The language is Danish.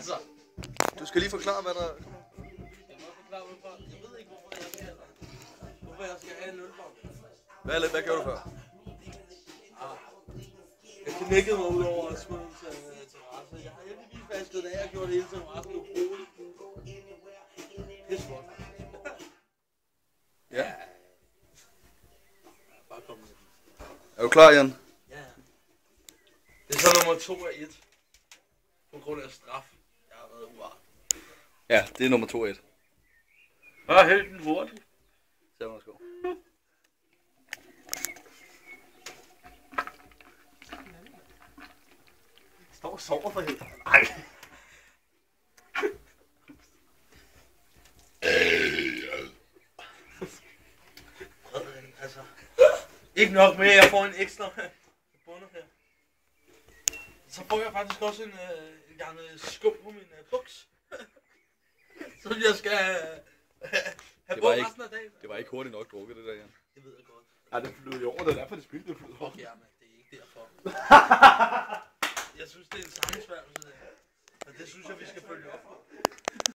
Altså. Du skal lige forklare, hvad der... Jeg må forklare, hvorfor. Jeg ved ikke, hvorfor jeg skal have en ølbong. Hvad gjorde du før? Jeg knækkede mig ud over at smide til terrasse. Jeg har heldigvis vasket det af og gjort det hele til resten ubrugeligt. Pisse godt. Ja. Bare kom med den. Er du klar, Jan? Ja. Det er så nummer 2 af 1. På grund af straf. Jeg har været uart. Ja, det er nummer 2-1. Bare helt den hurtigt. Så værsgo. Står og sover for helvede. Nej. Altså. Ikke nok med, at jeg får en ekstra bundet her. Så får jeg faktisk også en gang skum på min buks. Så jeg skal have på resten af dagen. Det var ikke hurtigt nok drukket, det der, Jan. Det ved jeg godt. Nej, det flyder jo over, det er derfor det spildte, det flyder over. Okay, men det er ikke derfor.